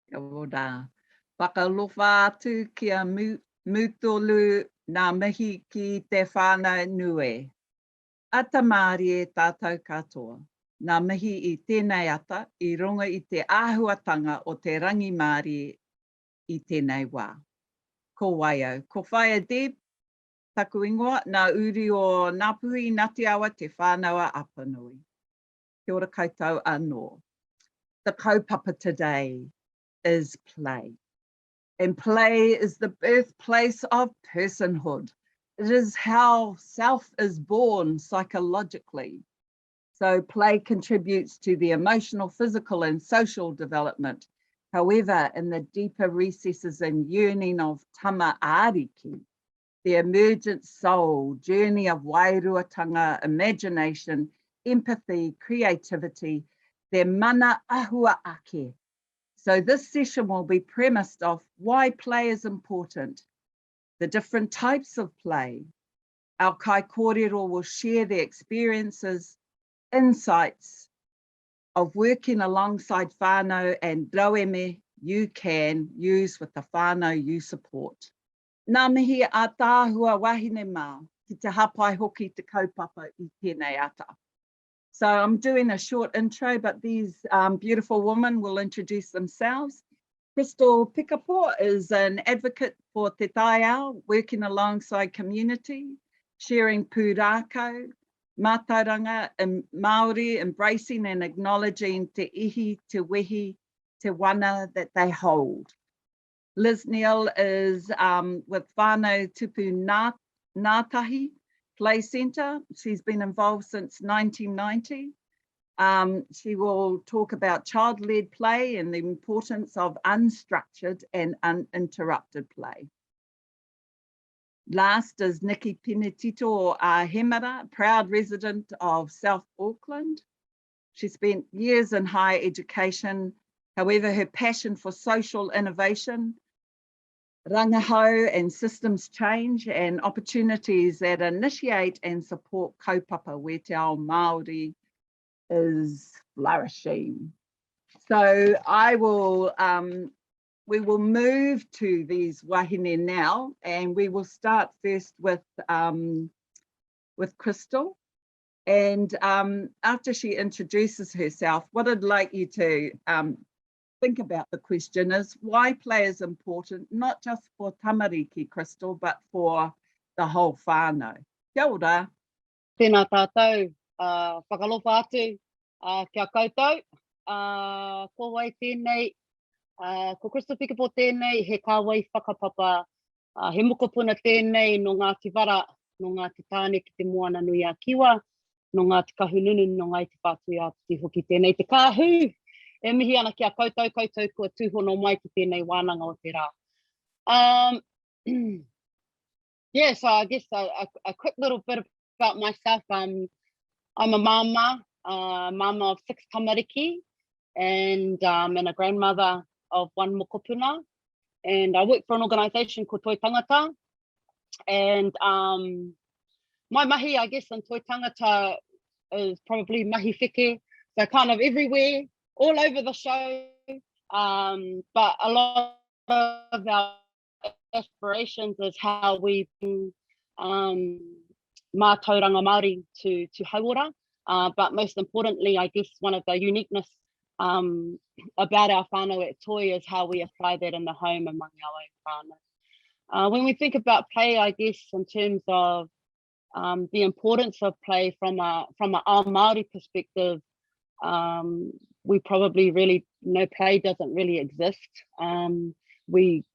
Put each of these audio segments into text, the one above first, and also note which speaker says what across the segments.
Speaker 1: Kia ora. Whakalofa atu kia mutolu ngā mihi ki te whānau nui. Ata Māori e tātou katoa. Ngā mihi I tēnei ata I runga I te āhuatanga o te rangi Māori I tēnei wā. Ko waio, ko whaia Deb, taku ingoa, ngā uri o Ngāpuhi Ngāti Awa te whānaua apanui. Kia ora koutou anō. The kaupapa today is play. And play is the birthplace of personhood. It is how self is born psychologically. So play contributes to the emotional, physical, and social development. However, in the deeper recesses and yearning of tama āriki, the emergent soul, journey of wairuatanga, imagination, empathy, creativity, the mana ahua ake. So this session will be premised off why play is important, the different types of play. Our Kai Kōrero will share their experiences, insights of working alongside whānau and raueme you can use with the whānau you support. Nā mihi a tāhua wahine mā, ki te hapai hoki te kaupapa I tēnei ata. So I'm doing a short intro, but these beautiful women will introduce themselves. Crystal Pekepo is an advocate for te taiao, working alongside community, sharing pūrākau, mātauranga and Māori, embracing and acknowledging te ihi, te wehi, te wana that they hold. Liz Neill is with whānau tupu Ngātahi Play Centre. She's been involved since 1990. She will talk about child-led play and the importance of unstructured and uninterrupted play. Last is Nikki Penetito-Hemara, proud resident of South Auckland. She spent years in higher education. However, her passion for social innovation, rangahau and systems change and opportunities that initiate and support kaupapa where te ao Māori is flourishing. So we will move to these wahine now, and we will start first with Crystal. And after she introduces herself, what I'd like you to think about the question is why play is important, not just for tamariki, Crystal, but for the whole whānau. Kia ora.
Speaker 2: Tēnā tātou, whakalofa atu, kia koutou, ko wai tēnei, ko Crystal Pekepo tēnei, he kāwai whakapapa, he mokopuna tēnei no Ngāti Wara, no Ngāti Tāne ki te moana nui a Kiwa, no Ngāti Kahununu, no Ngai te Pātui a te hoki tēnei te kāhu. E mihi ana kia koutou kua tūhono mai ki tēnei wānanga o te rā. Yeah, so I guess a quick little bit about myself. I'm a mama of 6 tamariki, and a grandmother of 1 mokopuna. And I work for an organisation called Toi Tangata. And my mahi, I guess, in Toi Tangata is probably mahi whike. So kind of everywhere, all over the show, but a lot of our aspirations is how we bring mātauranga Māori to hauora. But most importantly, I guess one of the uniqueness about our whānau at Toi is how we apply that in the home among our own whānau. When we think about play, I guess in terms of the importance of play from a Māori perspective, we probably really know play doesn't really exist. We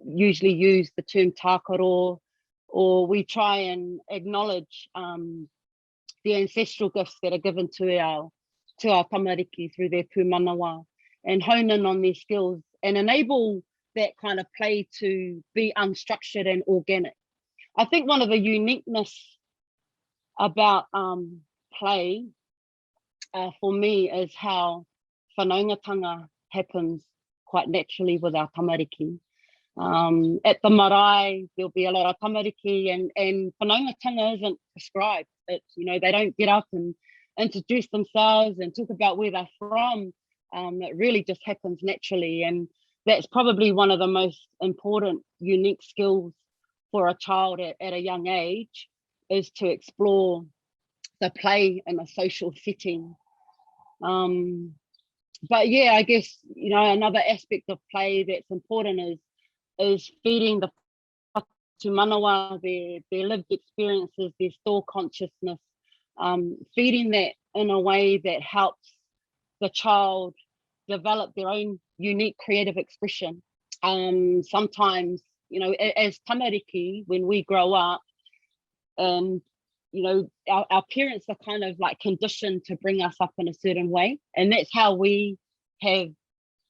Speaker 2: usually use the term tākaro, or we try and acknowledge the ancestral gifts that are given to our tamariki through their pūmanawa, and hone in on their skills and enable that kind of play to be unstructured and organic. I think one of the uniqueness about play for me is how whanaungatanga happens quite naturally with our tamariki. At the marae, there'll be a lot of tamariki, and whanaungatanga isn't prescribed. It's, they don't get up and introduce themselves and talk about where they're from. It really just happens naturally. And that's probably one of the most important, unique skills for a child at a young age, is to explore the play in a social setting. But yeah, I guess, you know, another aspect of play that's important is feeding the whakatu manawa, their lived experiences, their store consciousness, feeding that in a way that helps the child develop their own unique creative expression. Sometimes, you know, as tamariki, when we grow up, and you know, our parents are kind of like conditioned to bring us up in a certain way, and that's how we have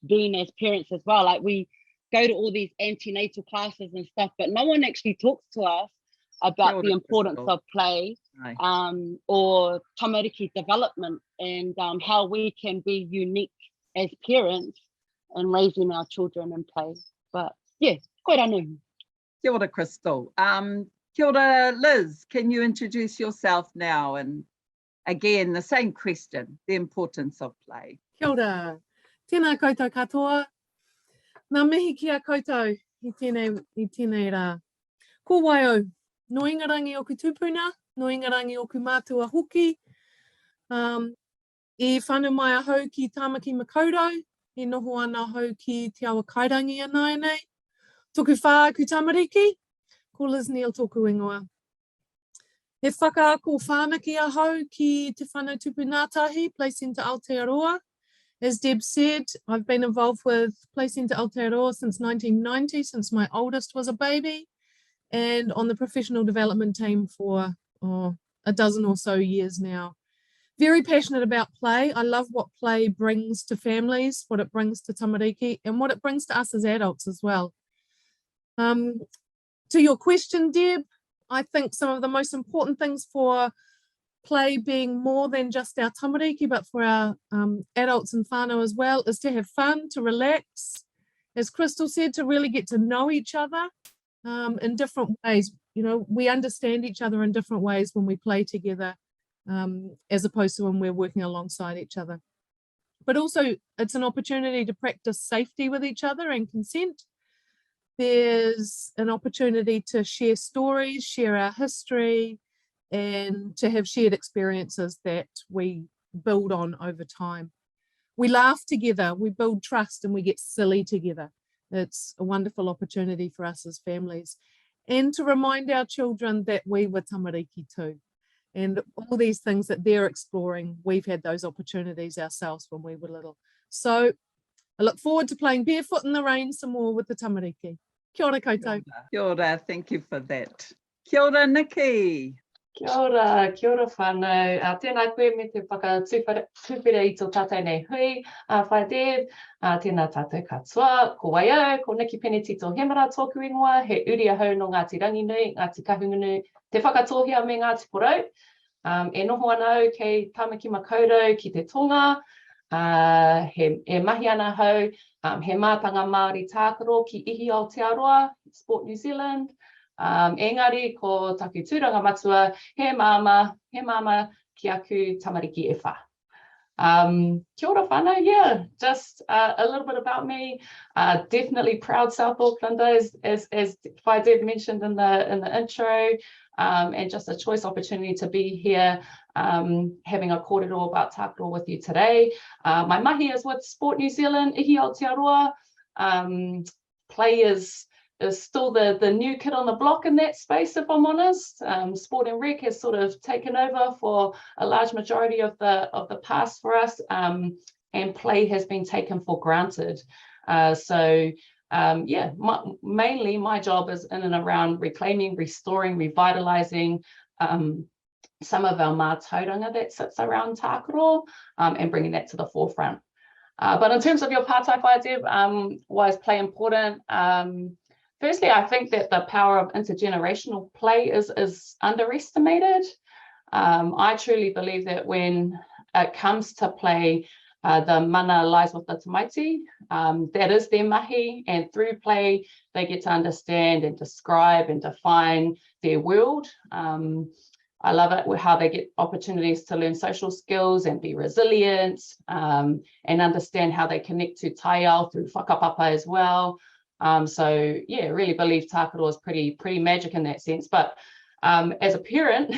Speaker 2: been as parents as well. Like, we go to all these antenatal classes and stuff, but no one actually talks to us about the importance of play, or tamariki development, and how we can be unique as parents and raising our children in play. But yeah, quite anu.
Speaker 1: Kia ora, Crystal. Kia ora, Liz. Can you introduce yourself now? And again, the same question, the importance of play.
Speaker 3: Kia ora. Tēnā koutou katoa. Nā mihi ki a koutou i tēnei rā. Ko waio, no ingarangi o ku tupuna, no ingarangi o ku mātua hoki. I whanu mai a hau ki Tāmaki Makaurau, i noho ana hau ki Te Awa Kairangi ana nei. Toku whā ku tamariki, ko Liz Neill tōku ingoa. He whakaako whānaki a hau ki Te Whānau Tupunātahi, Play Centre Aotearoa. As Deb said, I've been involved with Play Centre Aotearoa since 1990, since my oldest was a baby, and on the professional development team for a dozen or so years now. Very passionate about play. I love what play brings to families, what it brings to tamariki, and what it brings to us as adults as well. To your question, Deb, I think some of the most important things for play being more than just our tamariki, but for our adults and whānau as well, is to have fun, to relax, as Crystal said, to really get to know each other in different ways. You know, we understand each other in different ways when we play together, as opposed to when we're working alongside each other. But also, it's an opportunity to practice safety with each other and consent. There's an opportunity to share stories, share our history, and to have shared experiences that we build on over time. We laugh together, we build trust, and we get silly together. It's a wonderful opportunity for us as families, and to remind our children that we were tamariki too. And all these things that they're exploring, we've had those opportunities ourselves when we were little. So I look forward to playing barefoot in the rain some more with the tamariki. Kia ora koutou.
Speaker 1: Kia ora, thank you for that. Kia ora, Nikki.
Speaker 4: Kia ora whānau. Tēnā koe me te whakatūwhera i tō tātou nei hui. Whai Deb, tēnā tātou katoa. Ko waio, ko Nikki Penetito-Hemara tōku ingoa. He uri ahau no Ngāti Ranginui, Ngāti Kahungunu, te whakatohia me Ngāti Porou. E noho ana kei Tāmaki Makaurau ki te tonga. He mahi ana hau, he mātanga Māori tākaro ki ihi Aotearoa, Sport New Zealand. Engari, ko taku tūranga matua, he mama ki aku tamariki e whā. Kia ora whānau, yeah, just a little bit about me. Definitely proud South Aucklander, as Whai Deb mentioned in the intro, and just a choice opportunity to be here, having a kōrero about tākaro with you today. My mahi is with Sport New Zealand, ihi Aotearoa. Play is still the new kid on the block in that space, if I'm honest. Sport and Rec has sort of taken over for a large majority of the past for us, and play has been taken for granted. Yeah, mainly my job is in and around reclaiming, restoring, revitalizing some of our mātauranga that sits around tākaro, and bringing that to the forefront. But in terms of your pātai, Whai Deb, why is play important? Firstly, I think that the power of intergenerational play is underestimated. I truly believe that when it comes to play, the mana lies with the tamaiti. That is their mahi, and through play, they get to understand and describe and define their world. I love it how they get opportunities to learn social skills and be resilient, and understand how they connect to taiao through whakapapa as well. So yeah, really believe tākaro is pretty magic in that sense. But as a parent,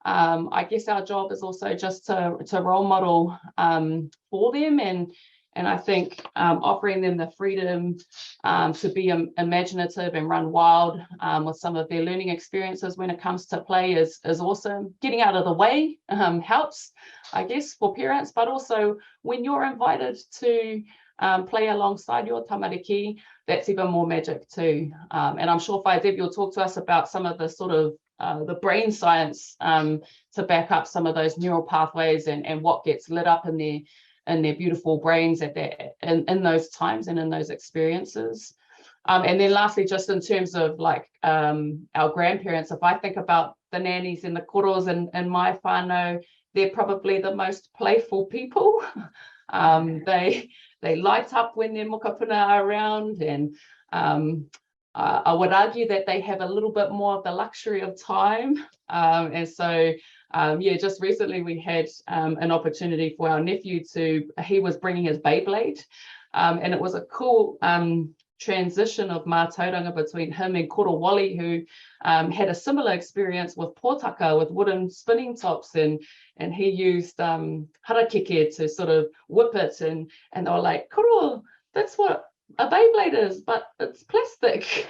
Speaker 4: I guess our job is also just to role model for them, and I think offering them the freedom to be imaginative and run wild with some of their learning experiences when it comes to play is awesome. Getting out of the way helps, I guess, for parents, but also when you're invited to play alongside your tamariki, that's even more magic too. And I'm sure Deb, you'll talk to us about some of the sort of the brain science to back up some of those neural pathways and what gets lit up in their beautiful brains in those times and in those experiences. And then lastly, just in terms of like our grandparents, if I think about the nannies and the koros in my whānau, they're probably the most playful people. They light up when their mokapuna are around, and I would argue that they have a little bit more of the luxury of time. And so, yeah, just recently we had an opportunity for our nephew he was bringing his Beyblade, and it was a cool transition of mātauranga between him and Koro Wally, who had a similar experience with pōtaka, with wooden spinning tops, and he used harakeke to sort of whip it, and they were like, Koro, that's what a Beyblade is, but it's plastic.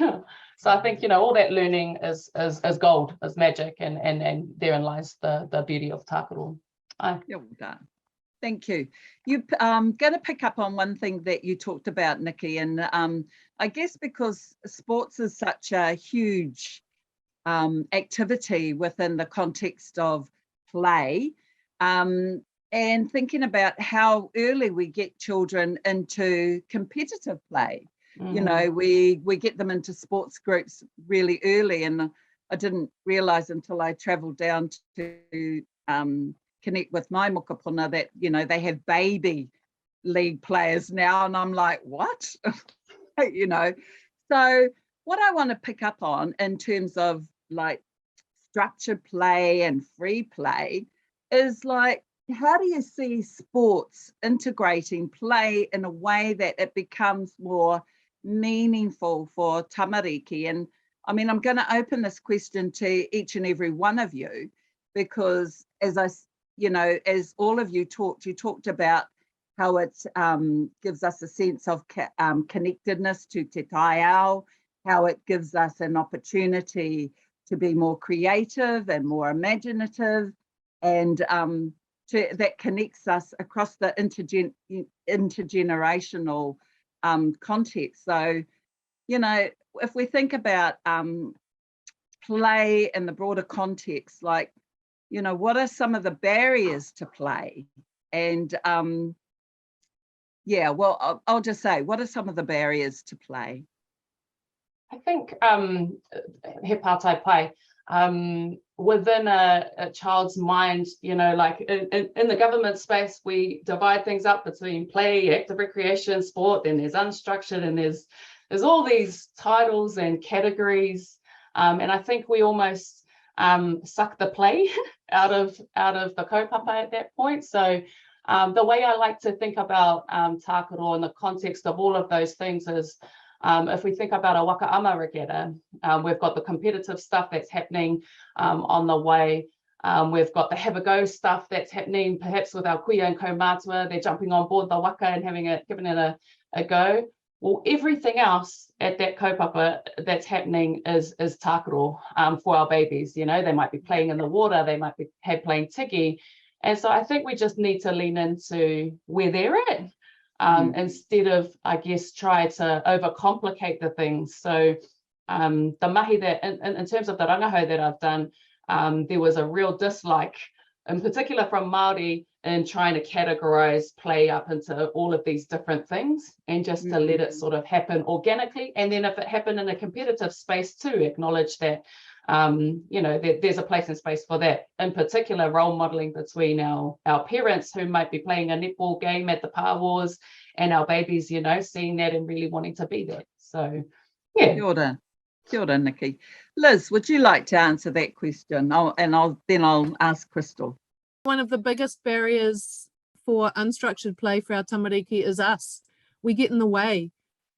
Speaker 4: So I think, you know, all that learning is gold, is magic, and therein lies the beauty of tākaro.
Speaker 1: Yeah, well done. Thank you. You're going to pick up on one thing that you talked about, Nikki, and I guess because sports is such a huge activity within the context of play, and thinking about how early we get children into competitive play. You know, we get them into sports groups really early, and I didn't realise until I travelled down to connect with my mokapuna that, you know, they have baby league players now, and I'm like, what? You know, so what I want to pick up on in terms of like structured play and free play is like, how do you see sports integrating play in a way that it becomes more meaningful for tamariki? And I mean, I'm going to open this question to each and every one of you, because as all of you talked about how it gives us a sense of connectedness to te taiao, how it gives us an opportunity to be more creative and more imaginative, and that connects us across the intergenerational context. So, you know, if we think about play in the broader context, like, you know, what are some of the barriers to play? And yeah, well, I'll just say, what are some of the barriers to play?
Speaker 4: I think he pātai pai, within a child's mind, you know, like in the government space, we divide things up between play, active recreation, sport, then there's unstructured, and there's all these titles and categories, and I think we almost suck the play out of the kaupapa at that point. So the way I like to think about tākaro in the context of all of those things is, if we think about a wakaama regatta, we've got the competitive stuff that's happening on the way. We've got the have a go stuff that's happening perhaps with our kuia and kaumātua. They're jumping on board the waka and giving it a go. Well, everything else at that kaupapa that's happening is tākaro for our babies. You know, they might be playing in the water, they might be playing tiki. And so I think we just need to lean into where they're at. Instead of, I guess, try to overcomplicate the things. So the mahi that, in terms of the rangahau that I've done, there was a real dislike, in particular from Māori, in trying to categorize play up into all of these different things, and just to let it sort of happen organically. And then if it happened in a competitive space too, acknowledge that, you know, there's a place and space for that. In particular, role modeling between our parents who might be playing a netball game at the Pā Wars, and our babies, you know, seeing that and really wanting to be there. So, yeah.
Speaker 1: Kia ora. Kia ora, Nikki. Liz, would you like to answer that question? Then I'll ask Crystal.
Speaker 3: One of the biggest barriers for unstructured play for our tamariki is us. We get in the way.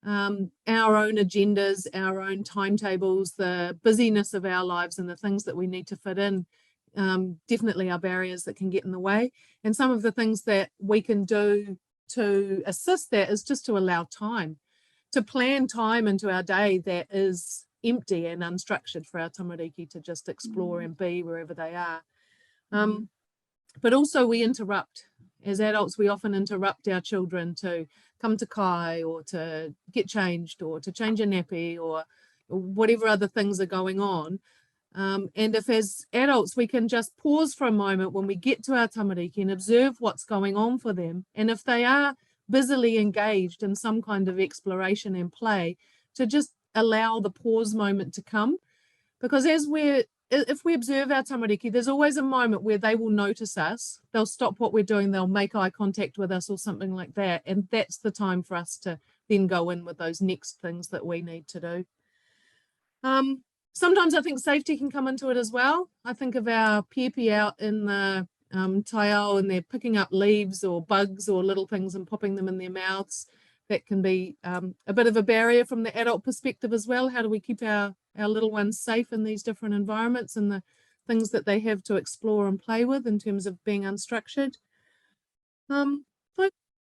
Speaker 3: Our own agendas, our own timetables, the busyness of our lives and the things that we need to fit in definitely are barriers that can get in the way. And some of the things that we can do to assist that is just to allow time, to plan time into our day that is empty and unstructured for our tamariki to just explore and be wherever they are. But also we interrupt. As adults, we often interrupt our children to come to kai or to get changed or to change a nappy or whatever other things are going on. And if as adults we can just pause for a moment when we get to our tamariki and observe what's going on for them, and if they are busily engaged in some kind of exploration and play, to just allow the pause moment to come, because if we observe our tamariki, there's always a moment where they will notice us, they'll stop what we're doing, they'll make eye contact with us or something like that, and that's the time for us to then go in with those next things that we need to do. Sometimes I think safety can come into it as well. I think of our pepe out in the taiao and they're picking up leaves or bugs or little things and popping them in their mouths. That can be a bit of a barrier from the adult perspective as well. How do we keep our little ones safe in these different environments and the things that they have to explore and play with in terms of being unstructured?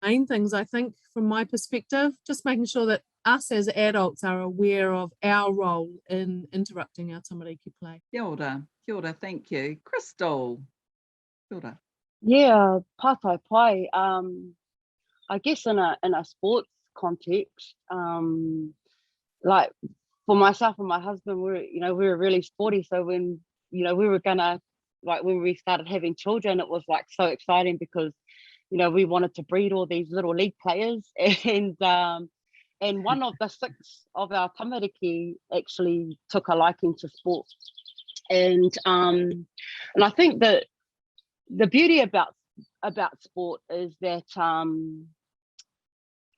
Speaker 3: Main things, I think, from my perspective, just making sure that us as adults are aware of our role in interrupting our tamariki play.
Speaker 1: Kia ora, thank you. Crystal, kia ora.
Speaker 2: Yeah, pātai pai. I guess in a sports context, like for myself and my husband, we were really sporty. So when we were gonna, like when we started having children, it was like so exciting because we wanted to breed all these little league players, and one of the 6 of our tamariki actually took a liking to sport, and I think that the beauty about sport is that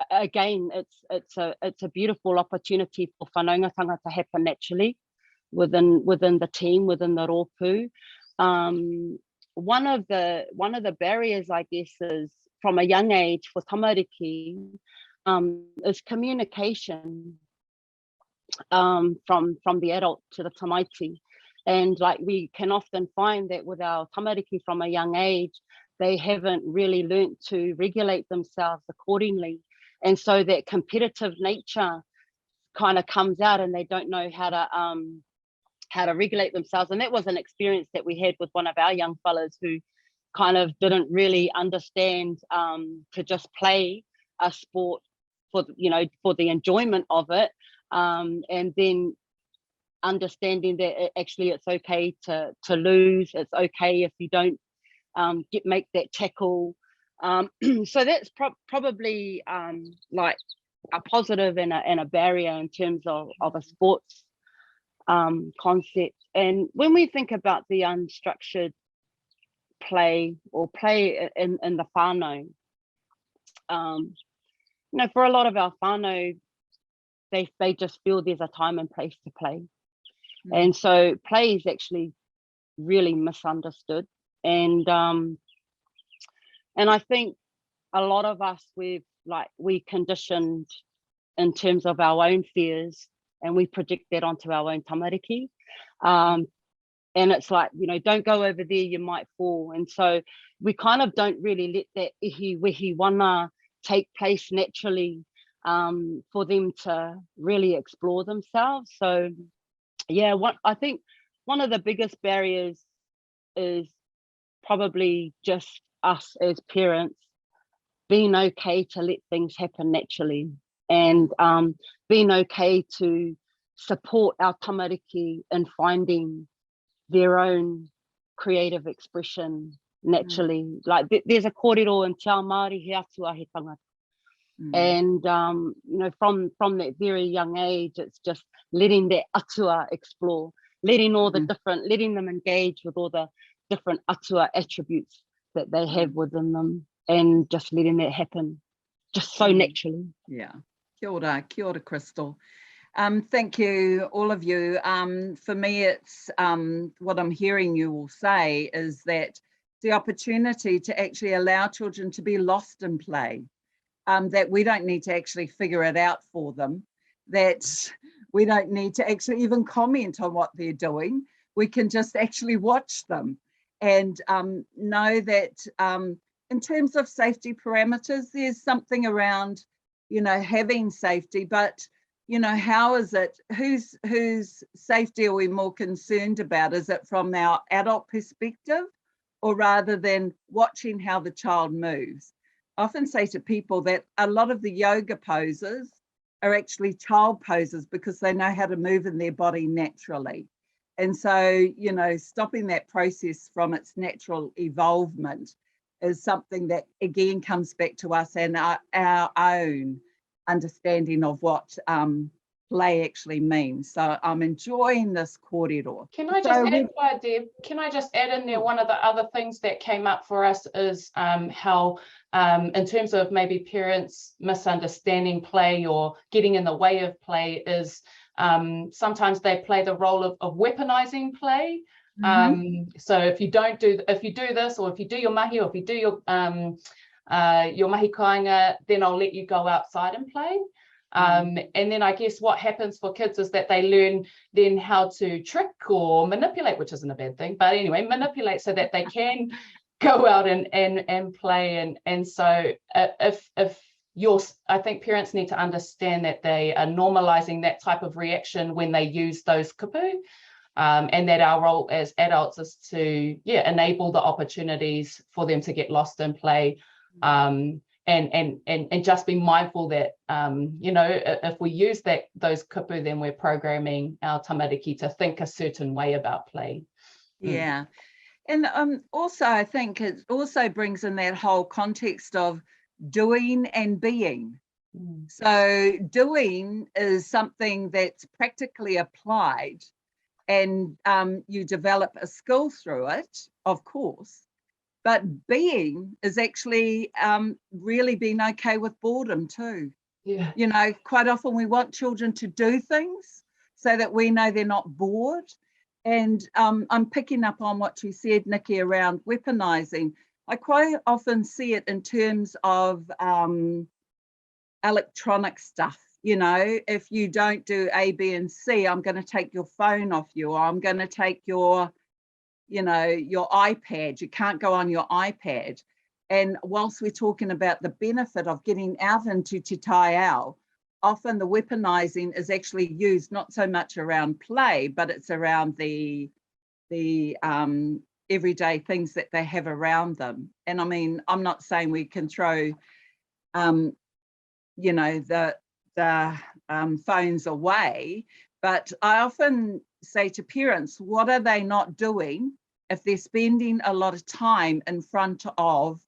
Speaker 2: again it's a beautiful opportunity for whanaungatanga to happen naturally within the team, within the rōpū. One of the barriers, I guess, is from a young age for tamariki is communication from the adult to the tamaiti. And like we can often find that with our tamariki from a young age, they haven't really learnt to regulate themselves accordingly. And so that competitive nature kind of comes out and they don't know how to regulate themselves. And that was an experience that we had with one of our young fellas who kind of didn't really understand to just play a sport for the enjoyment of it, and then understanding that actually it's okay to lose, it's okay if you don't make that tackle. So that's probably like a positive and a barrier in terms of a sports concept. And when we think about the unstructured play or play in the whānau, for a lot of our whānau, they just feel there's a time and place to play. And so play is actually really misunderstood. And I think a lot of us, we conditioned in terms of our own fears, and we project that onto our own tamariki. And it's like, don't go over there, you might fall. And so we kind of don't really let that ihi wana take place naturally for them to really explore themselves. So yeah, I think one of the biggest barriers is probably just us as parents being okay to let things happen naturally, and being okay to support our tamariki in finding their own creative expression naturally. Like there's a kōrero in Te Ao Māori, he atua he tangata. And from that very young age, it's just letting that atua explore, letting them engage with all the different atua attributes that they have within them, and just letting that happen just so naturally.
Speaker 1: Yeah. Kia ora, Crystal. Thank you, all of you. For me, it's what I'm hearing you all say is that the opportunity to actually allow children to be lost in play, that we don't need to actually figure it out for them, that we don't need to actually even comment on what they're doing. We can just actually watch them and know that in terms of safety parameters, there's something around, you know, having safety, but you know, how is it, whose safety are we more concerned about? Is it from our adult perspective or rather than watching how the child moves? I often say to people that a lot of the yoga poses are actually child poses because they know how to move in their body naturally. And so, you know, stopping that process from its natural evolvement is something that again comes back to us and our own understanding of what play actually means. So I'm enjoying this kōrero.
Speaker 4: Can I just add, Deb, can I just add in there, one of the other things that came up for us is how in terms of maybe parents misunderstanding play or getting in the way of play is sometimes they play the role of weaponizing play. So if you do this, or if you do your mahi, or if you do your mahi kāinga, then I'll let you go outside and play. And then I guess what happens for kids is that they learn then how to trick or manipulate, which isn't a bad thing, but anyway, manipulate so that they can go out and play. And so I think parents need to understand that they are normalizing that type of reaction when they use those kupu. And that our role as adults is to enable the opportunities for them to get lost in play, and just be mindful that you know, if we use those kupu, then we're programming our tamariki to think a certain way about play.
Speaker 1: Yeah, and also I think it also brings in that whole context of doing and being. So doing is something that's practically applied. And you develop a skill through it, of course, but being is actually really being okay with boredom too.
Speaker 4: Yeah.
Speaker 1: You know, quite often we want children to do things so that we know they're not bored. And I'm picking up on what you said, Nikki, around weaponizing. I quite often see it in terms of electronic stuff. You know, if you don't do A, B, and C, I'm going to take your phone off you, or I'm going to take your, you know, your iPad. You can't go on your iPad. And whilst we're talking about the benefit of getting out into te taiao, often the weaponizing is actually used not so much around play, but it's around the everyday things that they have around them. And I mean, I'm not saying we can throw, you know, the phones away, but I often say to parents, what are they not doing if they're spending a lot of time in front of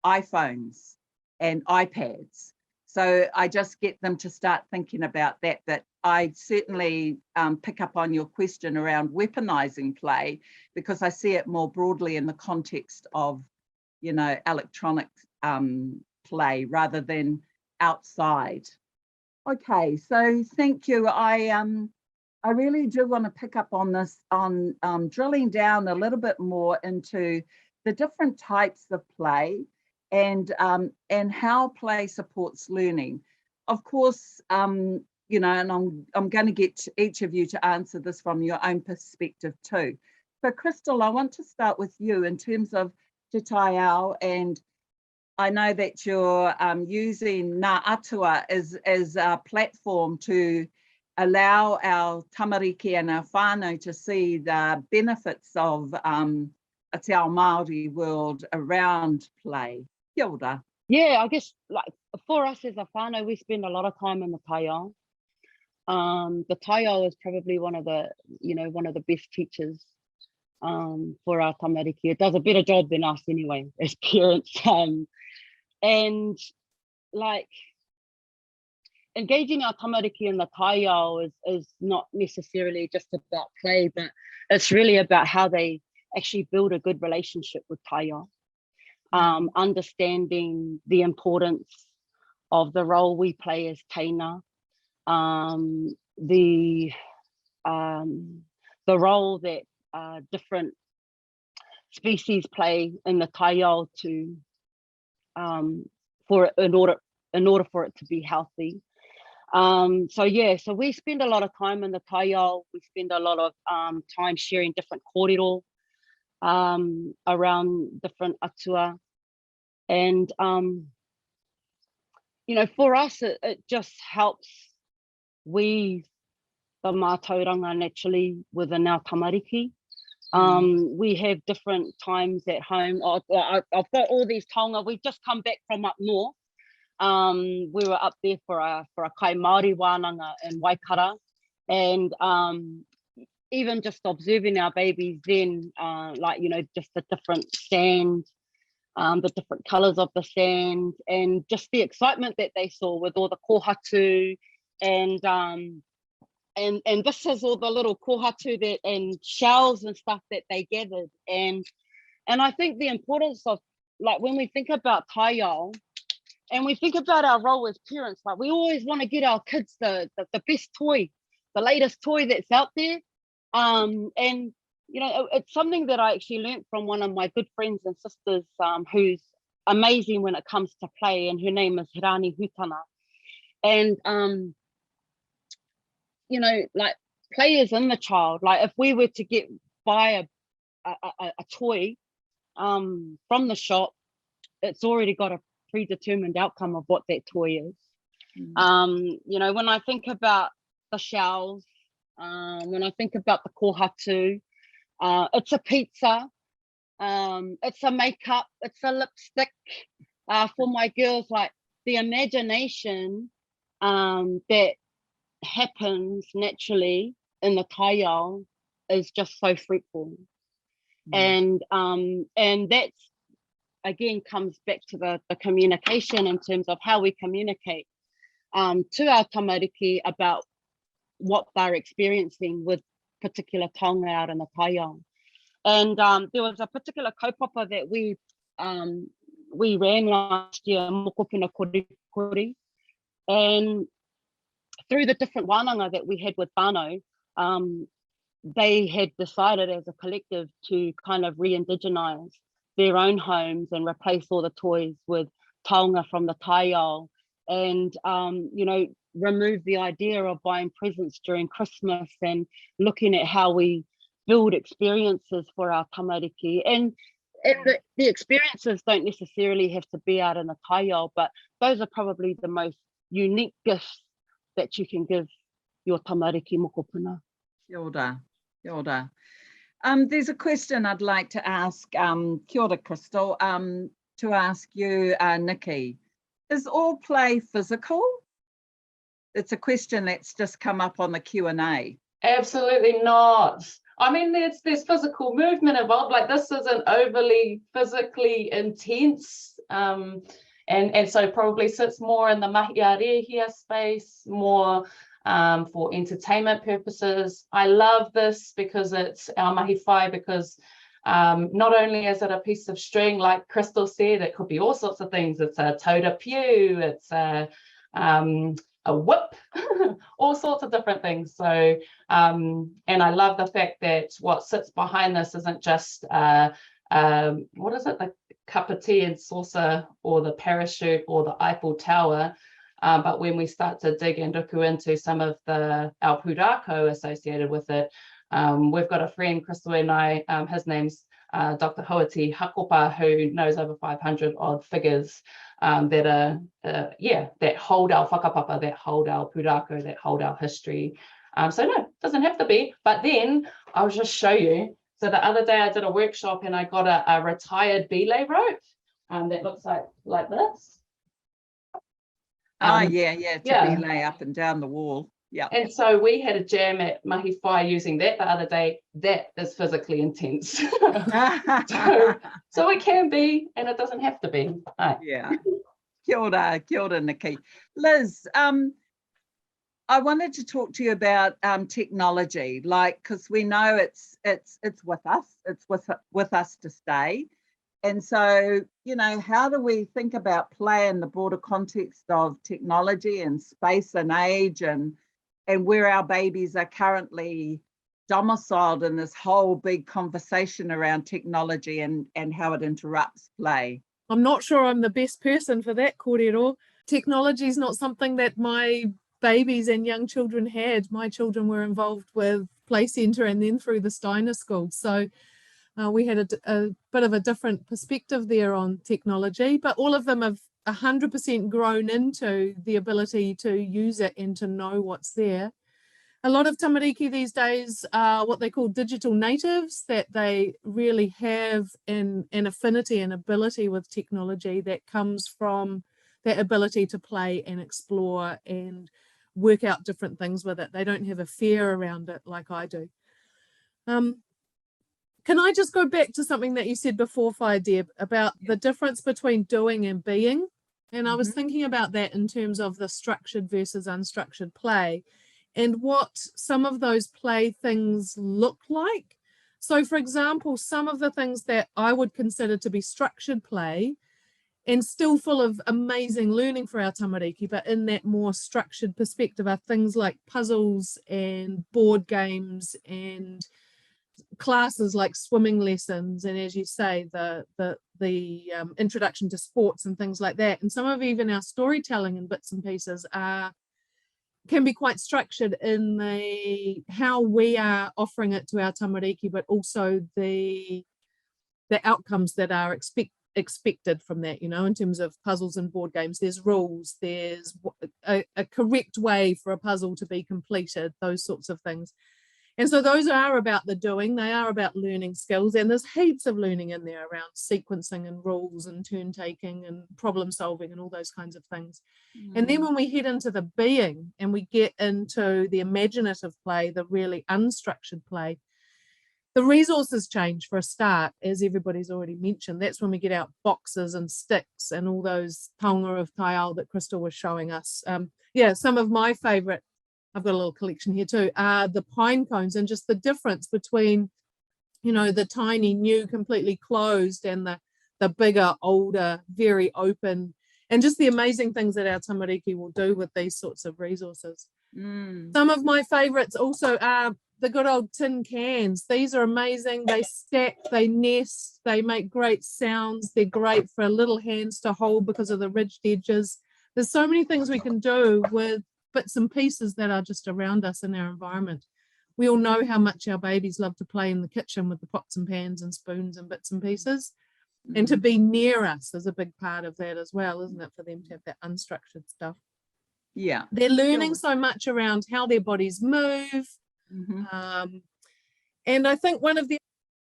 Speaker 1: iPhones and iPads? So I just get them to start thinking about that. But I certainly pick up on your question around weaponizing play, because I see it more broadly in the context of, you know, electronic play rather than outside. Okay, so thank you. I really do want to pick up on this, on drilling down a little bit more into the different types of play and how play supports learning. Of course, you know, and I'm going to get each of you to answer this from your own perspective too. So Crystal, I want to start with you in terms of te taiao, and I know that you're using Ngā Atua as a platform to allow our tamariki and our whānau to see the benefits of a te ao Māori world around play. Kia ora.
Speaker 2: Yeah, I guess like for us as a whānau, we spend a lot of time in the taiao. The taiao is probably one of the, you know, one of the best teachers for our tamariki. It does a better job than us anyway, as parents. And like engaging our tamariki in the taiao is not necessarily just about play, but it's really about how they actually build a good relationship with taiao. Understanding the importance of the role we play as teina, the role that different species play in the tāiao to in order for it to be healthy. So yeah, so we spend a lot of time in the tāiao. We spend a lot of time sharing different kōrero around different atua, and you know, for us it just helps weave the mātauranga naturally within our tamariki. We have different times at home. I've got all these taonga. We've just come back from up north. We were up there for a kai Māori wānanga in Waikara, and even just observing our babies then, like, you know, just the different sand, the different colours of the sand, and just the excitement that they saw with all the kohatu, and this is all the little kohatu that and shells and stuff that they gathered, and I think the importance of, like, when we think about tāiao and we think about our role as parents, like, we always want to get our kids the best toy, the latest toy that's out there, and you know, it's something that I actually learned from one of my good friends and sisters, who's amazing when it comes to play, and her name is Hirani Hutana, and you know, like, play is in the child. Like, if we were to buy a toy from the shop, it's already got a predetermined outcome of what that toy is. You know, when I think about the shells, when I think about the kohatu, it's a pizza, it's a makeup, it's a lipstick, for my girls. Like, the imagination that happens naturally in the tāiao is just so fruitful. And that's, again, comes back to the communication in terms of how we communicate to our tamariki about what they're experiencing with particular taonga out in the tāiao. And there was a particular kaupapa that we ran last year, Mokopuna Korikori, and through the different wānanga that we had with whānau, they had decided as a collective to kind of re-indigenize their own homes and replace all the toys with taonga from the tāiao, and you know, remove the idea of buying presents during Christmas, and looking at how we build experiences for our tamariki. And the experiences don't necessarily have to be out in the tāiao, but those are probably the most unique gifts that you can give your tamariki mokopuna.
Speaker 1: Kia ora, kia ora. There's a question I'd like to ask, kia ora, Crystal, to ask you, Nikki. Is all play physical? It's a question that's just come up on the Q&A. Absolutely not.
Speaker 4: I mean, there's physical movement involved. Like, this isn't overly physically intense, and so probably sits more in the mahi a rehia space, more for entertainment purposes. I love this because it's our mahi whai, because not only is it a piece of string, like Crystal said, it could be all sorts of things. It's a tauta piu, it's a whip, all sorts of different things. So, and I love the fact that what sits behind this isn't just, what is it, the cup of tea and saucer, or the parachute, or the Eiffel Tower. But when we start to dig and ruku into some of our pūrākau associated with it, we've got a friend, Crystal and I, his name's Dr. Hoati Hakopa, who knows over 500 odd figures that are, that hold our whakapapa, that hold our pūrākau, that hold our history. So no, it doesn't have to be. But then I'll just show you. So the other day I did a workshop and I got a retired belay rope that looks like this.
Speaker 1: To belay up and down the wall. Yeah.
Speaker 4: And so we had a jam at mahi whai using that the other day. That is physically intense. so it can be, and it doesn't have to be. Right.
Speaker 1: Yeah. Kia ora, Nikki. Liz, I wanted to talk to you about technology, like, because we know it's with us, it's with us to stay. And so, you know, how do we think about play in the broader context of technology and space and age, and and where our babies are currently domiciled in this whole big conversation around technology and how it interrupts play.
Speaker 3: I'm not sure I'm the best person for that, Kōrero. Technology is not something that my babies and young children had. My children were involved with Play Centre and then through the Steiner School. So we had a bit of a different perspective there on technology, but all of them have 100% grown into the ability to use it and to know what's there. A lot of tamariki these days are what they call digital natives, that they really have an affinity and ability with technology that comes from that ability to play and explore and work out different things with it. They don't have a fear around it like I do. Can I just go back to something that you said before, Deb, about the difference between doing and being? And I was thinking about that in terms of the structured versus unstructured play, and what some of those play things look like. So, for example, some of the things that I would consider to be structured play and still full of amazing learning for our tamariki, but in that more structured perspective, are things like puzzles and board games and classes like swimming lessons, and as you say, the introduction to sports and things like that. And some of even our storytelling and bits and pieces can be quite structured in how we are offering it to our tamariki, but also the outcomes that are expected from that, you know, in terms of puzzles and board games. There's rules, there's a correct way for a puzzle to be completed, those sorts of things. And so those are about the doing, they are about learning skills, and there's heaps of learning in there around sequencing and rules and turn taking and problem solving and all those kinds of things. And then when we head into the being and we get into the imaginative play, the really unstructured play, the resources change for a start, as everybody's already mentioned. That's when we get out boxes and sticks and all those taonga of taiao that Crystal was showing us. Yeah, some of my favourite, I've got a little collection here too, are the pine cones, and just the difference between, you know, the tiny, new, completely closed and the bigger, older, very open, and just the amazing things that our tamariki will do with these sorts of resources. Some of my favourites also are the good old tin cans. These are amazing. They stack, they nest, they make great sounds. They're great for little hands to hold because of the ridged edges. There's so many things we can do with bits and pieces that are just around us in our environment. We all know how much our babies love to play in the kitchen with the pots and pans and spoons and bits and pieces. And to be near us is a big part of that as well, isn't it, for them to have that unstructured stuff.
Speaker 1: Yeah.
Speaker 3: They're learning so much around how their bodies move. And I think one of the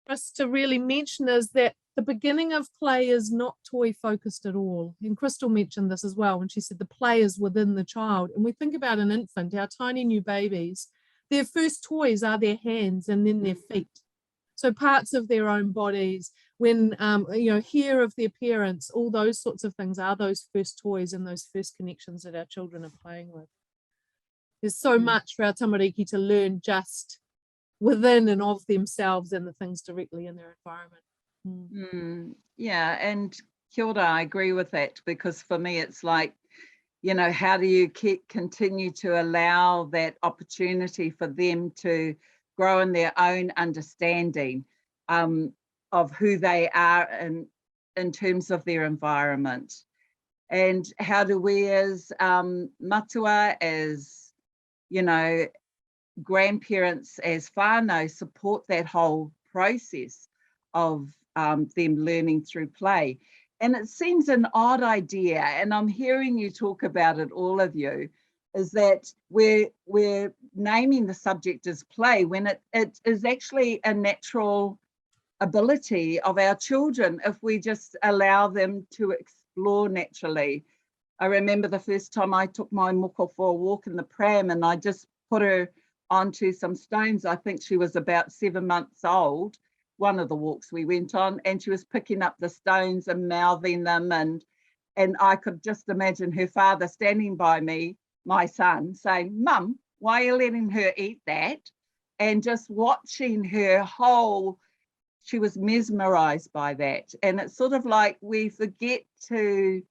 Speaker 3: for us to really mention is that the beginning of play is not toy focused at all. And Crystal mentioned this as well when she said the play is within the child. And we think about an infant, our tiny new babies, their first toys are their hands and then their feet. So parts of their own bodies, when you know, hair of their parents, all those sorts of things are those first toys and those first connections that our children are playing with. There's so much for our tamariki to learn just within and of themselves and the things directly in their environment.
Speaker 1: Yeah, and kia ora, I agree with that, because for me it's like, you know, how do you continue to allow that opportunity for them to grow in their own understanding of who they are in terms of their environment, and how do we as matua, as, you know, grandparents, as whānau, support that whole process of them learning through play. And it seems an odd idea, and I'm hearing you talk about it, all of you, is that we're naming the subject as play when it is actually a natural ability of our children if we just allow them to explore naturally. I remember the first time I took my moko for a walk in the pram, and I just put her onto some stones. I think she was about 7 months old, one of the walks we went on, and she was picking up the stones and mouthing them, and I could just imagine her father standing by me, my son, saying, "Mum, why are you letting her eat that?" And just watching her whole, she was mesmerized by that. And it's sort of like we forget to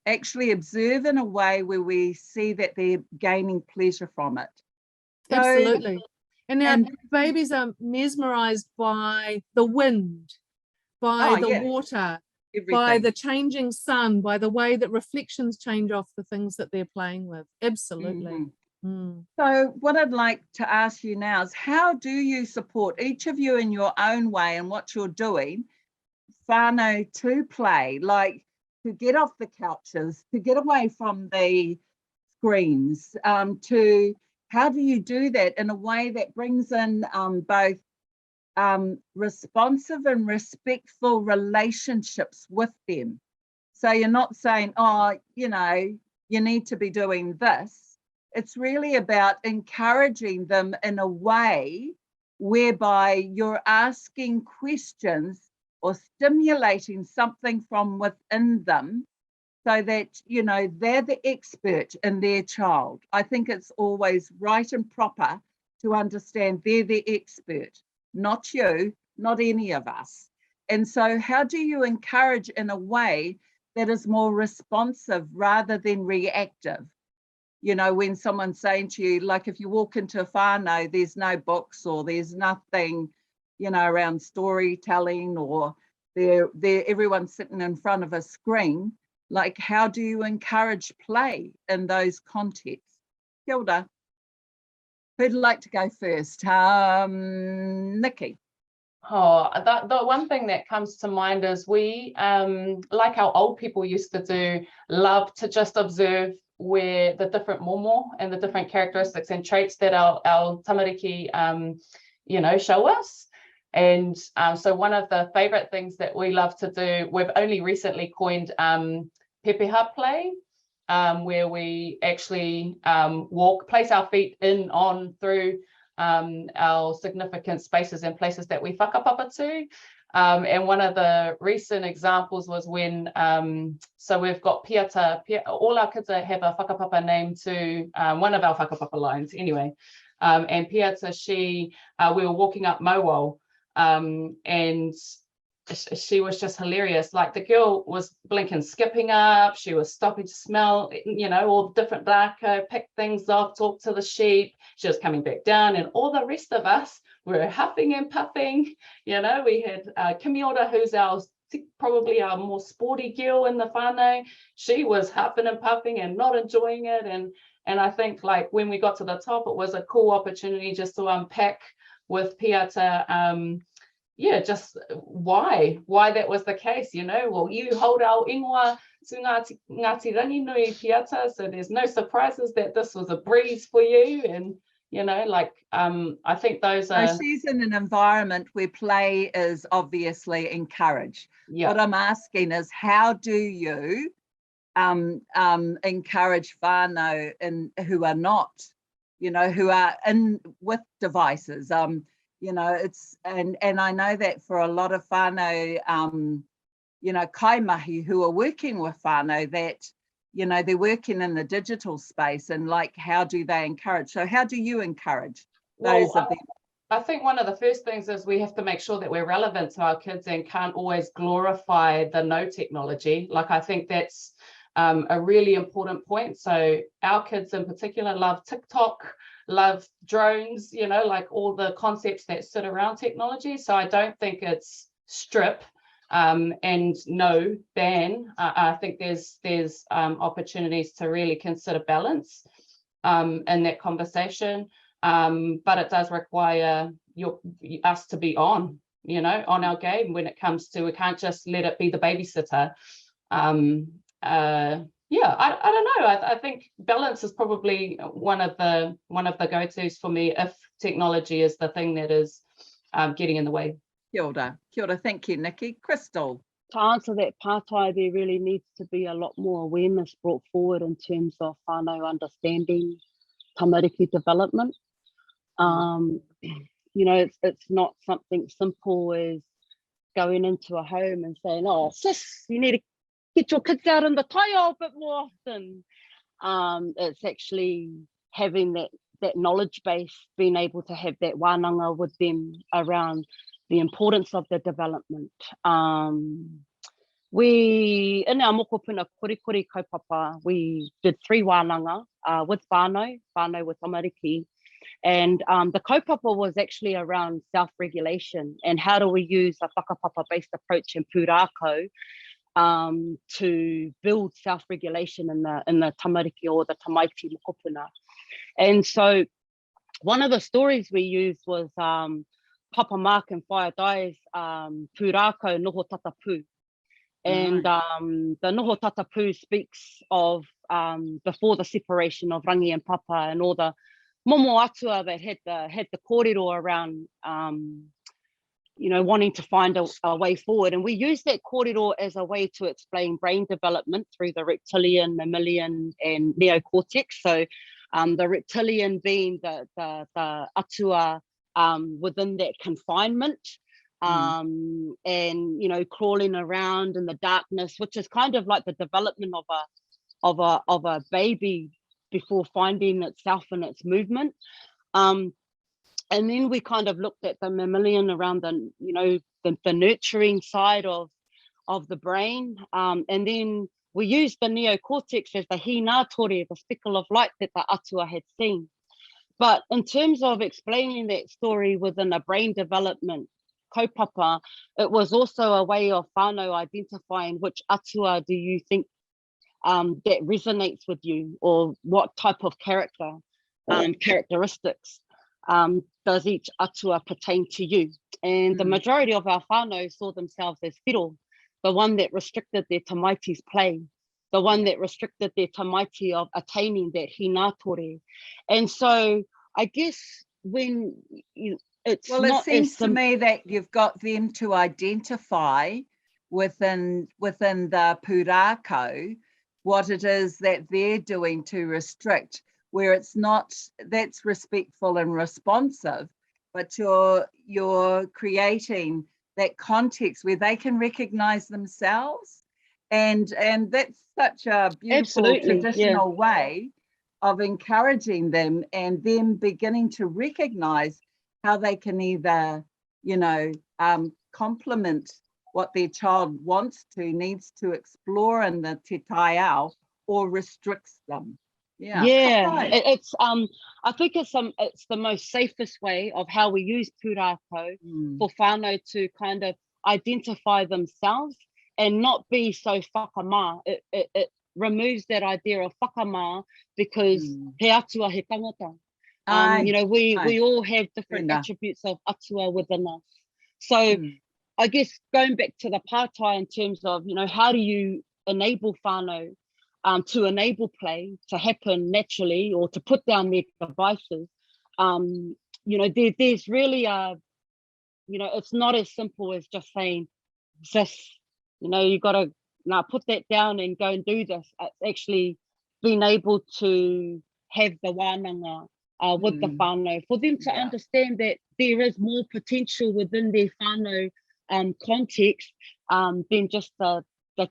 Speaker 1: actually observe in a way where we see that they're gaining pleasure from it.
Speaker 3: Absolutely. And our
Speaker 1: and-
Speaker 3: babies are mesmerized by the wind, by the
Speaker 1: yeah,
Speaker 3: water,
Speaker 1: everything.
Speaker 3: by the changing sun, by the way that reflections change off the things that they're playing with. Absolutely.
Speaker 1: So what I'd like to ask you now is, how do you support, each of you in your own way and what you're doing, whānau to play, like to get off the couches, to get away from the screens, to how do you do that in a way that brings in both responsive and respectful relationships with them? So you're not saying, oh, you know, you need to be doing this. It's really about encouraging them in a way whereby you're asking questions or stimulating something from within them, so that, you know, they're the expert in their child. I think it's always right and proper to understand they're the expert, not you, not any of us. And so how do you encourage in a way that is more responsive rather than reactive? You know, when someone's saying to you, like if you walk into a whānau, there's no books or there's nothing, you know, around storytelling, or everyone's sitting in front of a screen. Like, how do you encourage play in those contexts? Kia ora. Who'd like to go first? Nikki.
Speaker 4: Oh, the one thing that comes to mind is we, like our old people used to do, love to just observe where the different momo and the different characteristics and traits that our tamariki, you know, show us. And so one of the favorite things that we love to do, we've only recently coined pepeha play, where we actually place our feet in, on, through our significant spaces and places that we whakapapa to. And one of the recent examples was when, so we've got piata, all our kids have a whakapapa name to one of our whakapapa lines anyway. And piata, we were walking up Mowal, and she was just hilarious. Like, the girl was blinking, skipping up, she was stopping to smell, you know, all the different daka, pick things off, talk to the sheep, she was coming back down, and all the rest of us were huffing and puffing. You know, we had Kimiora, who's probably our more sporty girl in the whānau. She was huffing and puffing and not enjoying it, and I think, like, when we got to the top, it was a cool opportunity just to unpack with piata, yeah, just why that was the case, you know. Well, you hold our ingoa to Ngāti Rangi Nui piata, so there's no surprises that this was a breeze for you. And, you know, like, I think those are...
Speaker 1: So she's in an environment where play is obviously encouraged.
Speaker 4: Yeah.
Speaker 1: What I'm asking is, how do you encourage whānau who are not, you know, who are in with devices? You know, it's, and I know that for a lot of whānau, you know, kaimahi who are working with whānau, that, you know, they're working in the digital space, and like, how do they encourage? So how do you encourage those of them?
Speaker 4: I think one of the first things is we have to make sure that we're relevant to our kids and can't always glorify the no technology. Like, I think that's a really important point. So our kids in particular love TikTok, love drones, you know, like all the concepts that sit around technology. So I don't think it's strip and no ban. I think there's opportunities to really consider balance in that conversation. But it does require us to be on, you know, on our game when it comes to, we can't just let it be the babysitter. Yeah, I don't know. I think balance is probably one of the go-tos for me if technology is the thing that is getting in the way.
Speaker 1: Kia ora. Kia ora. Thank you, Nikki. Crystal.
Speaker 2: To answer that pātai, there really needs to be a lot more awareness brought forward in terms of whānau understanding tamariki development. You know, it's not something simple as going into a home and saying, oh, sis, you need to get your kids out in the taio a bit more often. It's actually having that knowledge base, being able to have that wānanga with them around the importance of the development. We, in our mokopuna korikori kaupapa, we did 3 wānanga with whānau with tamariki, And the kaupapa was actually around self-regulation and how do we use a whakapapa-based approach in pūrākau to build self-regulation in the tamariki or the tamaiti mokopuna. And so one of the stories we used was Papa Mark and Whaiadai's pūrākau noho tatapu. And the noho tatapu speaks of before the separation of Rangi and Papa and all the momo atua that had the kōrero around, wanting to find a way forward. And we use that kōrero as a way to explain brain development through the reptilian, mammalian, and neocortex. So the reptilian being the atua within that confinement, and crawling around in the darkness, which is kind of like the development of a baby before finding itself and its movement. And then we kind of looked at the mammalian around the nurturing side of the brain. And then we used the neocortex as the hinatore, the speckle of light that the atua had seen. But in terms of explaining that story within a brain development kaupapa, it was also a way of whānau identifying which atua do you think that resonates with you, or what type of characteristics does each atua pertain to you. And the majority of our whānau saw themselves as whiro, the one that restricted their tamaiti's play, the one that restricted their tamaiti of attaining that hinatore. And so I guess when it's
Speaker 1: well, it seems to me that you've got them to identify within the pūrākau what it is that they're doing to restrict, where it's not, that's respectful and responsive, but you're creating that context where they can recognize themselves. And that's such a beautiful traditional way of encouraging them and them beginning to recognize how they can either, complement what their child wants to, needs to explore in the te taiao, or restricts them.
Speaker 2: It's I think it's the most safest way of how we use pūrākau for whānau to kind of identify themselves and not be so whakamā. It removes that idea of whakamā, because he atua he tangata. We all have different attributes of atua within us. So I guess going back to the pātai in terms of, how do you enable whānau to enable play to happen naturally, or to put down their devices, there's really it's not as simple as just saying, sis, you got to put that down and go and do this. It's actually being able to have the wānanga with the whānau, for them to understand that there is more potential within their whānau context than just the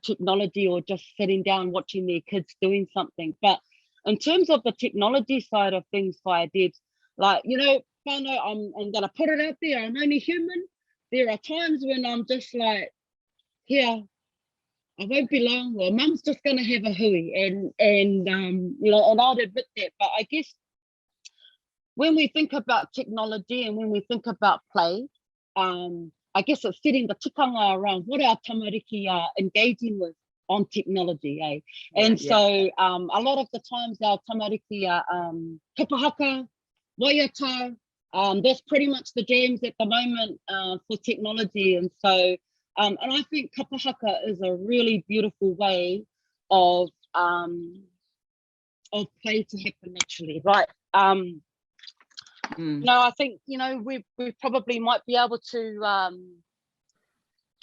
Speaker 2: technology or just sitting down watching their kids doing something. But in terms of the technology side of things, Debs, whānau, I'm going to put it out there, I'm only human. There are times when I'm just like, I won't be long, or mum's just going to have a hui, and I'd admit that. But I guess when we think about technology and when we think about play, I guess it's setting the tikanga around what our tamariki are engaging with on technology, So a lot of the times our tamariki are kapahaka, waiata, that's pretty much the jams at the moment for technology. And so, and I think kapahaka is a really beautiful way of play to happen naturally, right? I think, we probably might be able to,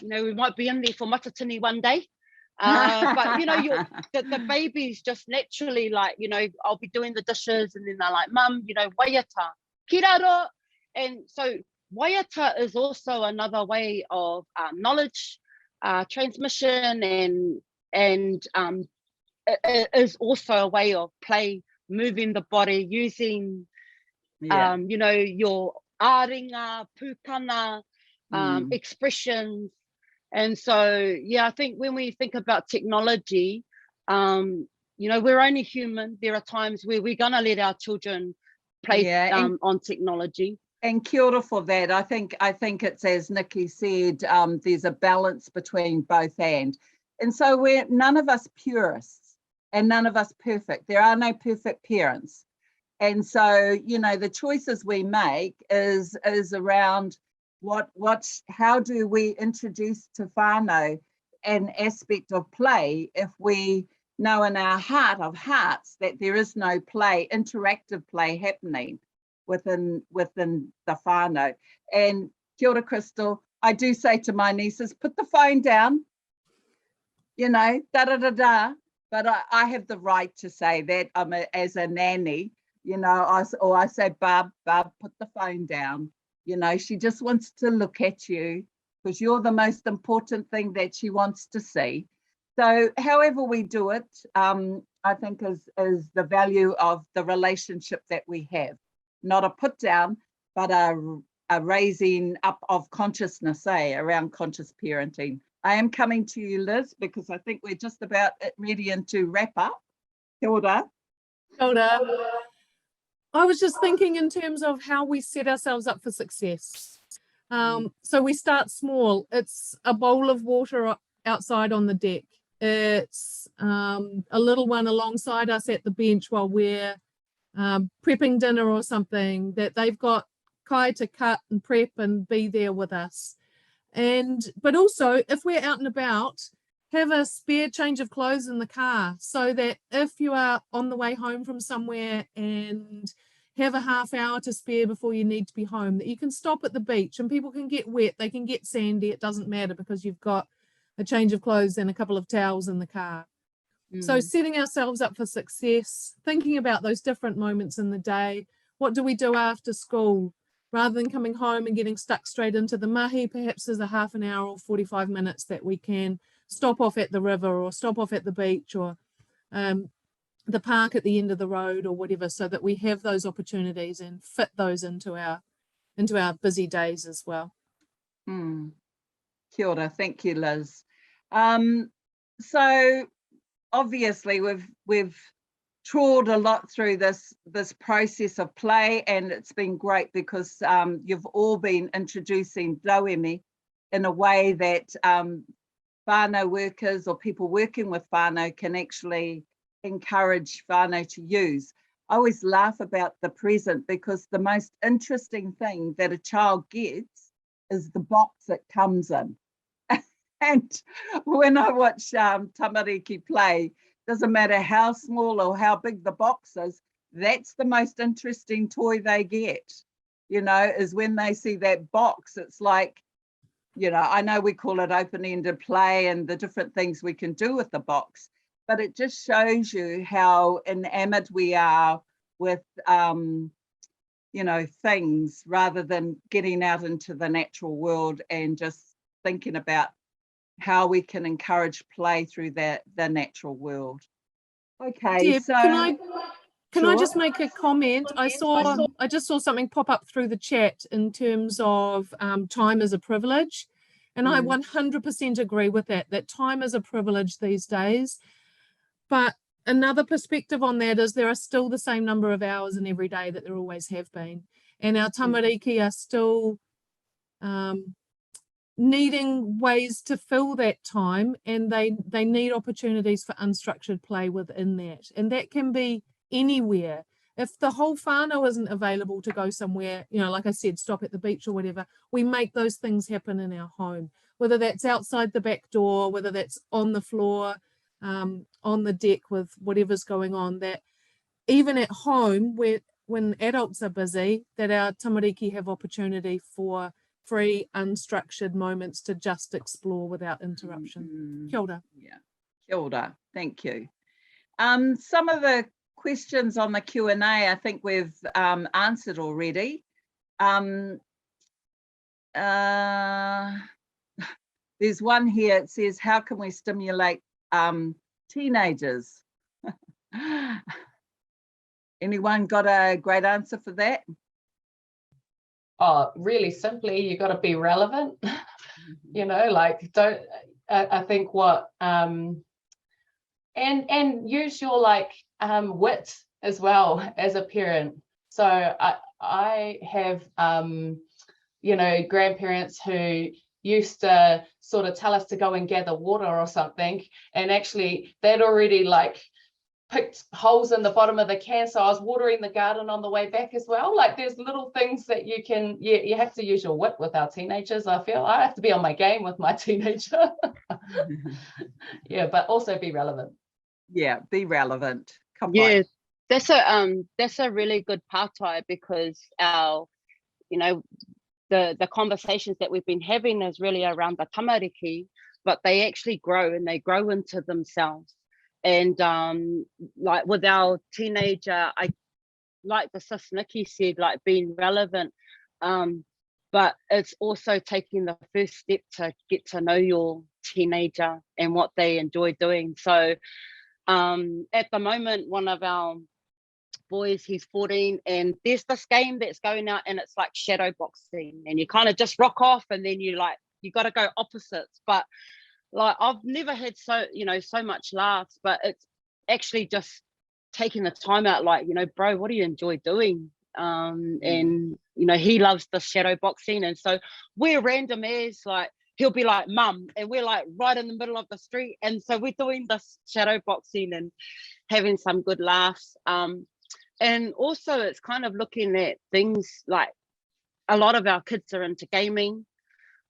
Speaker 2: we might be in there for matatini one day. But, the baby's just naturally like, I'll be doing the dishes and then they're like, Mum, waiata, kiraro. And so waiata is also another way of knowledge transmission, and it is also a way of play, moving the body, using your āringa, pūkana, expressions. And so, I think when we think about technology, we're only human. There are times where we're going to let our children place
Speaker 1: Yeah,
Speaker 2: on technology.
Speaker 1: And kia ora for that. I think it's, as Nikki said, there's a balance between both and so we're none of us purists and none of us perfect. There are no perfect parents. And so, you know, the choices we make is around how do we introduce to whānau an aspect of play if we know in our heart of hearts that there is no play, interactive play happening within the whānau. And kia ora, Crystal, I do say to my nieces, put the phone down, you know, da-da-da-da, but I have the right to say that. As a nanny, you know, I say, Bub, put the phone down. You know, she just wants to look at you because you're the most important thing that she wants to see. So however we do it, I think is the value of the relationship that we have. Not a put down, but a raising up of consciousness, around conscious parenting. I am coming to you, Liz, because I think we're just about ready to wrap up. Kia ora.
Speaker 3: Kia ora. I was just thinking in terms of how we set ourselves up for success. So we start small. It's a bowl of water outside on the deck. It's a little one alongside us at the bench while we're prepping dinner or something, that they've got kai to cut and prep and be there with us. But also, if we're out and about, have a spare change of clothes in the car, so that if you are on the way home from somewhere and have a half hour to spare before you need to be home, that you can stop at the beach, and people can get wet, they can get sandy, it doesn't matter, because you've got a change of clothes and a couple of towels in the car. So setting ourselves up for success, thinking about those different moments in the day. What do we do after school? Rather than coming home and getting stuck straight into the mahi, perhaps there's a half an hour or 45 minutes that we can stop off at the river or stop off at the beach or the park at the end of the road or whatever, so that we have those opportunities and fit those into our busy days as well.
Speaker 1: Kia ora. Thank you, Liz. So obviously we've trawled a lot through this process of play, and it's been great because you've all been introducing Rauemi in a way that whānau workers or people working with whānau can actually encourage whānau to use. I always laugh about the present, because the most interesting thing that a child gets is the box it comes in. And when I watch tamariki play, doesn't matter how small or how big the box is, that's the most interesting toy they get, you know, is when they see that box. It's like, you know, I know we call it open-ended play and the different things we can do with the box, but it just shows you how enamored we are with, you know, things, rather than getting out into the natural world and just thinking about how we can encourage play through the natural world. Okay,
Speaker 3: Deb,
Speaker 1: so
Speaker 3: can I just make a comment? I just saw something pop up through the chat in terms of time is a privilege, and I 100% agree with that time is a privilege these days. But another perspective on that is there are still the same number of hours in every day that there always have been, and our tamariki are still needing ways to fill that time, and they need opportunities for unstructured play within that, and that can be anywhere. If the whole whānau isn't available to go somewhere, you know, like I said, stop at the beach or whatever, we make those things happen in our home, whether that's outside the back door, whether that's on the floor, on the deck with whatever's going on, that even at home, when adults are busy, that our tamariki have opportunity for free, unstructured moments to just explore without interruption. Kia ora.
Speaker 1: Yeah, kia ora. Thank you. Some of the questions on the Q&A, I think we've answered already. There's one here, it says, how can we stimulate teenagers? Anyone got a great answer for that?
Speaker 4: Oh, really simply, you got to be relevant. You know, like I think what and use your wit as well as a parent. So I have, you know, grandparents who used to sort of tell us to go and gather water or something, and actually they'd already like picked holes in the bottom of the can, so I was watering the garden on the way back as well. Like there's little things that you can, you have to use your wit with our teenagers. I feel I have to be on my game with my teenager. Yeah, but also be relevant.
Speaker 1: Yeah, be relevant. Come
Speaker 2: Yeah,
Speaker 1: on.
Speaker 2: that's a really good partai, because our, you know, the conversations that we've been having is really around the tamariki, but they actually grow, and they grow into themselves. And like with our teenager, I like the sis Nikki said, like being relevant, but it's also taking the first step to get to know your teenager and what they enjoy doing. So at the moment, one of our boys, he's 14, and there's this game that's going out, and it's like shadow boxing, and you kind of just rock off, and then you got to go opposites. But like I've never had so much laughs, but it's actually just taking the time out, like, you know, bro, what do you enjoy doing? And you know, he loves the shadow boxing, and so we're random as, like, he'll be like, mum, and we're like right in the middle of the street, and so we're doing this shadow boxing and having some good laughs. And also it's kind of looking at things like a lot of our kids are into gaming.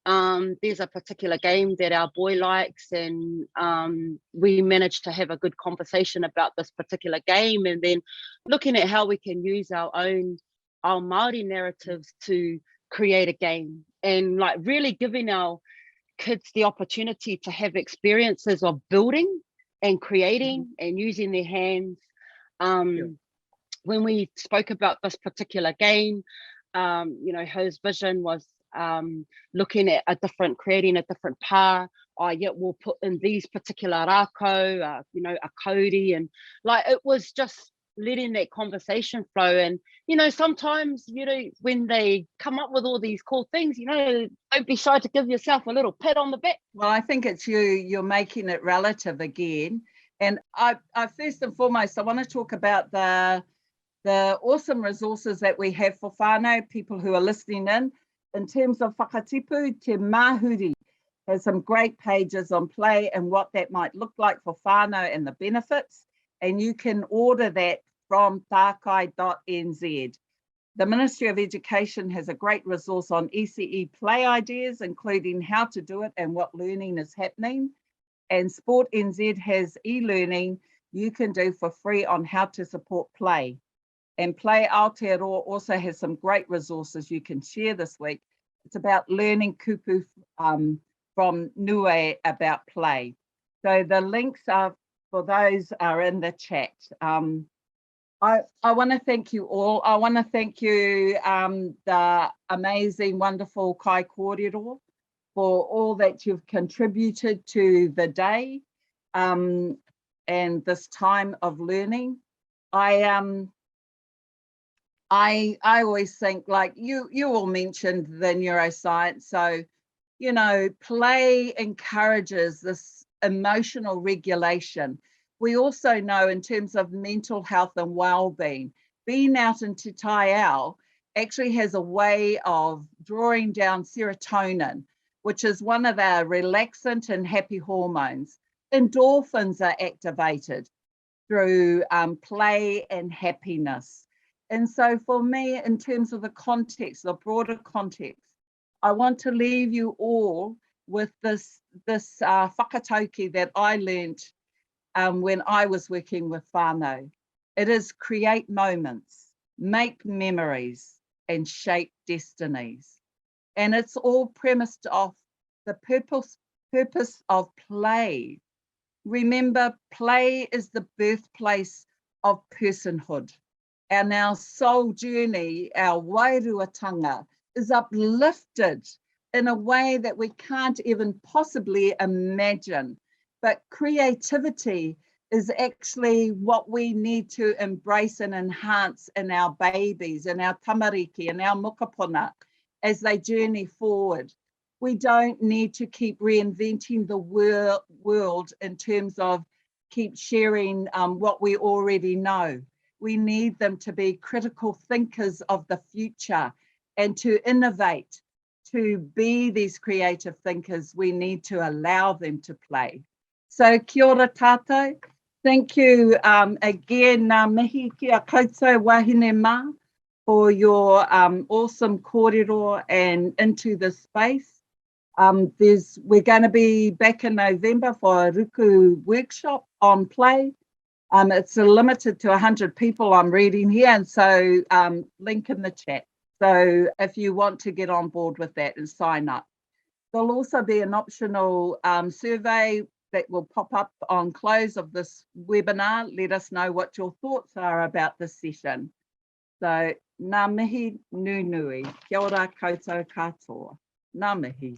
Speaker 2: There's a particular game that our boy likes, and we managed to have a good conversation about this particular game, and then looking at how we can use our Māori narratives to create a game, and like really giving our kids the opportunity to have experiences of building and creating and using their hands. When we spoke about this particular game, you know, his vision was looking at creating a different pā. Yet we'll put in these particular rākau, you know, a kauri, and like it was just letting that conversation flow. And you know, sometimes, you know, when they come up with all these cool things, you know, don't be shy to give yourself a little pat on the back.
Speaker 1: Well, I think it's you're making it relative again. And I first and foremost, I want to talk about the awesome resources that we have for whānau, people who are listening in terms of whakatipu. Te Mahuri has some great pages on play and what that might look like for whānau and the benefits. And you can order that from tākai.nz. The Ministry of Education has a great resource on ECE play ideas, including how to do it and what learning is happening. And Sport NZ has e-learning you can do for free on how to support play. And Play Aotearoa also has some great resources you can share this week. It's about learning kupu from Niue about play. So the links for those are in the chat. I want to thank you all. I want to thank you, the amazing, wonderful Tākai Kōrero, for all that you've contributed to the day and this time of learning. I always think, like you all mentioned the neuroscience. So, you know, play encourages this emotional regulation. We also know in terms of mental health and well-being, being out in Te Tai Ao actually has a way of drawing down serotonin, which is one of our relaxant and happy hormones. Endorphins are activated through play and happiness. And so for me, in terms of the context, the broader context, I want to leave you all with this whakatauki that I learned when I was working with whānau. It is create moments, make memories, and shape destinies. And it's all premised off the purpose of play. Remember, play is the birthplace of personhood. And our soul journey, our wairuatanga, is uplifted in a way that we can't even possibly imagine. But creativity is actually what we need to embrace and enhance in our babies, in our tamariki, and our mokopuna as they journey forward. We don't need to keep reinventing the world in terms of keep sharing what we already know. we need them to be critical thinkers of the future and to innovate. To be these creative thinkers, we need to allow them to play. So kia ora tātou. Thank you again, ngā mihi kia koutou wahine mā, for your awesome kōrero and into the space. We're going to be back in November for a ruku workshop on play. It's limited to 100 people I'm reading here, and so link in the chat. So if you want to get on board with that and sign up. There'll also be an optional survey that will pop up on close of this webinar. Let us know what your thoughts are about this session. So ngā mihi nunui, kia ora koutou katoa, ngā mihi.